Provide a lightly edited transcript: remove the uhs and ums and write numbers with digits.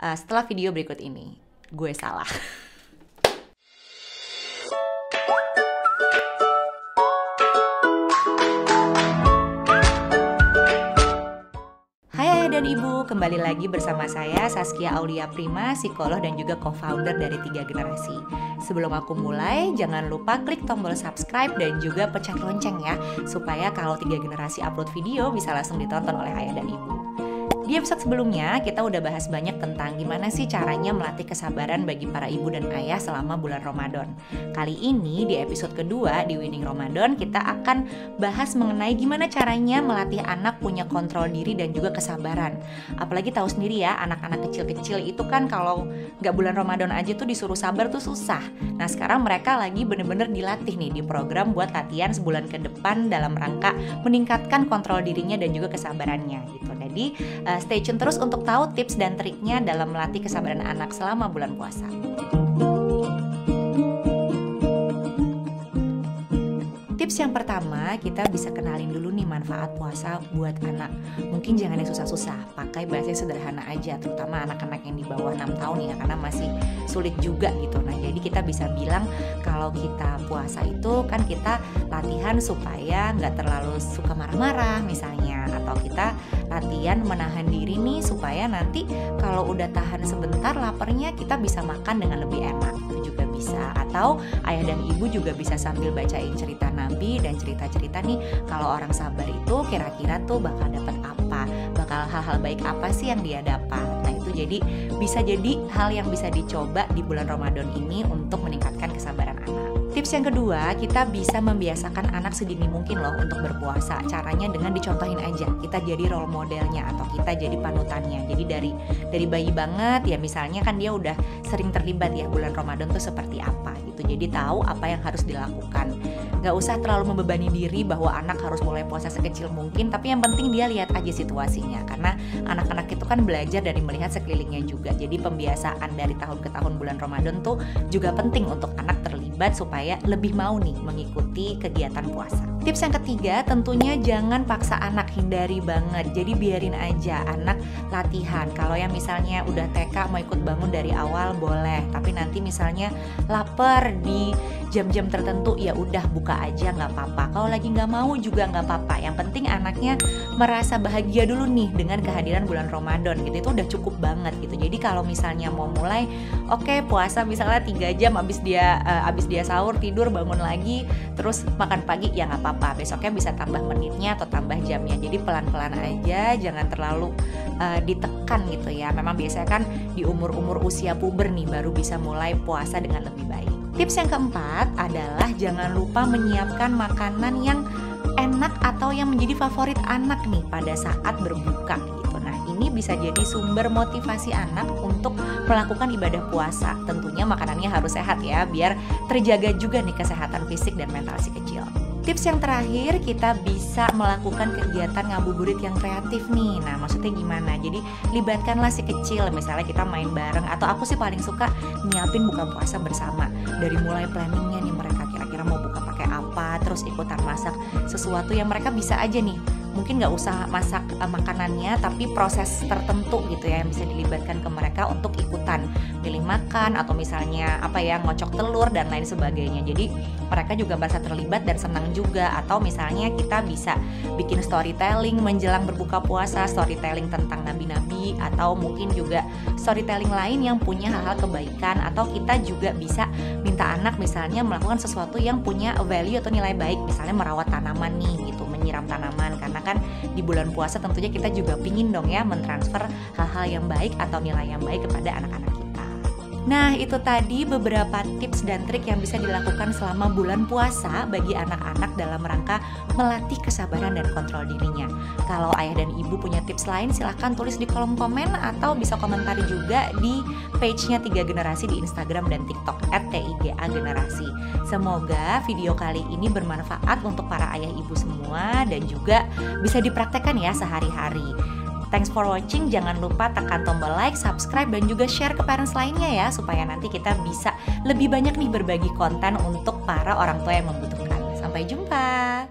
setelah video berikut ini. Gue salah. Hai Ayah dan Ibu, kembali lagi bersama saya Saskia Aulia Prima, psikolog dan juga co-founder dari 3 Generasi. Sebelum aku mulai, jangan lupa klik tombol subscribe dan juga pencet lonceng ya, supaya kalau 3 Generasi upload video bisa langsung ditonton oleh Ayah dan Ibu. Di episode sebelumnya, kita udah bahas banyak tentang gimana sih caranya melatih kesabaran bagi para ibu dan ayah selama bulan Ramadan. Kali ini di episode kedua di Winning Ramadan, kita akan bahas mengenai gimana caranya melatih anak punya kontrol diri dan juga kesabaran. Apalagi tahu sendiri ya, anak-anak kecil-kecil itu kan kalau nggak bulan Ramadan aja tuh disuruh sabar tuh susah. Nah sekarang mereka lagi bener-bener dilatih nih di program buat latihan sebulan ke depan dalam rangka meningkatkan kontrol dirinya dan juga kesabarannya gitu. Jadi stay tune terus untuk tahu tips dan triknya dalam melatih kesabaran anak selama bulan puasa. Tips yang pertama, kita bisa kenalin dulu nih manfaat puasa buat anak. Mungkin jangan yang susah-susah, pakai bahasa yang sederhana aja, terutama anak-anak yang di bawah 6 tahun ya, karena masih sulit juga gitu. Nah, jadi kita bisa bilang kalau kita puasa itu kan kita latihan supaya nggak terlalu suka marah-marah misalnya, atau kita latihan menahan diri nih supaya nanti kalau udah tahan sebentar laparnya kita bisa makan dengan lebih enak. Itu juga bisa. Atau ayah dan ibu juga bisa sambil bacain cerita Nabi dan cerita-cerita nih kalau orang sabar itu kira-kira tuh bakal dapat apa, bakal hal-hal baik apa sih yang dia dapat. Nah itu jadi bisa jadi hal yang bisa dicoba di bulan Ramadan ini untuk meningkatkan kesabaran anak. Tips yang kedua, kita bisa membiasakan anak sedini mungkin loh untuk berpuasa. Caranya dengan dicontohin aja. Kita jadi role modelnya atau kita jadi panutannya. Jadi dari bayi banget ya, misalnya kan dia udah sering terlibat ya bulan Ramadan tuh seperti apa gitu. Jadi tahu apa yang harus dilakukan. Gak usah terlalu membebani diri bahwa anak harus mulai puasa sekecil mungkin, tapi yang penting dia lihat aja situasinya. Karena anak-anak itu kan belajar dari melihat sekelilingnya juga. Jadi pembiasaan dari tahun ke tahun bulan Ramadan tuh juga penting untuk anak terlibat supaya lebih mau nih mengikuti kegiatan puasa. Tips yang ketiga, tentunya jangan paksa anak, hindari banget. Jadi biarin aja anak latihan. Kalau yang misalnya udah TK mau ikut bangun dari awal boleh, tapi nanti misalnya lapar di jam-jam tertentu ya udah buka aja nggak apa-apa. Kalau lagi nggak mau juga nggak apa-apa. Yang penting anaknya merasa bahagia dulu nih dengan kehadiran bulan Ramadan gitu. Itu udah cukup banget gitu. Jadi kalau misalnya mau mulai, oke, puasa misalnya 3 jam abis dia sahur tidur bangun lagi terus makan pagi ya nggak apa-apa. Besoknya bisa tambah menitnya atau tambah jamnya. Jadi pelan-pelan aja, jangan terlalu ditekan gitu ya. Memang biasanya kan di umur-umur usia puber nih baru bisa mulai puasa dengan lebih baik. Tips yang keempat adalah jangan lupa menyiapkan makanan yang enak atau yang menjadi favorit anak nih pada saat berbuka gitu. Nah ini bisa jadi sumber motivasi anak untuk melakukan ibadah puasa. Tentunya makanannya harus sehat ya, biar terjaga juga nih kesehatan fisik dan mental si kecil. Tips yang terakhir, kita bisa melakukan kegiatan ngabuburit yang kreatif nih. Nah maksudnya gimana? Jadi libatkanlah si kecil, misalnya kita main bareng. Atau aku sih paling suka nyiapin buka puasa bersama. Dari mulai planningnya nih, mereka kira-kira mau buka pakai apa, terus ikutan masak sesuatu yang mereka bisa aja nih. Mungkin gak usah masak makanannya, tapi proses tertentu gitu ya yang bisa dilibatkan ke mereka untuk ikutan pilih makan atau misalnya ngocok telur dan lain sebagainya. Jadi mereka juga merasa terlibat dan senang juga. Atau misalnya kita bisa bikin storytelling menjelang berbuka puasa, storytelling tentang nabi-nabi, atau mungkin juga storytelling lain yang punya hal-hal kebaikan. Atau kita juga bisa minta anak misalnya melakukan sesuatu yang punya value atau nilai baik, misalnya merawat tanaman nih gitu, menyiram tanaman. Karena kan di bulan puasa tentunya kita juga pingin dong ya mentransfer hal-hal yang baik atau nilai yang baik kepada anak-anak kita. Nah itu tadi beberapa tips dan trik yang bisa dilakukan selama bulan puasa bagi anak-anak dalam rangka melatih kesabaran dan kontrol dirinya. Kalau ayah dan ibu punya tips lain silahkan tulis di kolom komen atau bisa komentar juga di page-nya 3 Generasi di Instagram dan TikTok @tigagenerasi. Semoga video kali ini bermanfaat untuk para ayah ibu semua dan juga bisa dipraktekkan ya sehari-hari. Thanks for watching, jangan lupa tekan tombol like, subscribe, dan juga share ke parents lainnya ya, supaya nanti kita bisa lebih banyak nih berbagi konten untuk para orang tua yang membutuhkan. Sampai jumpa!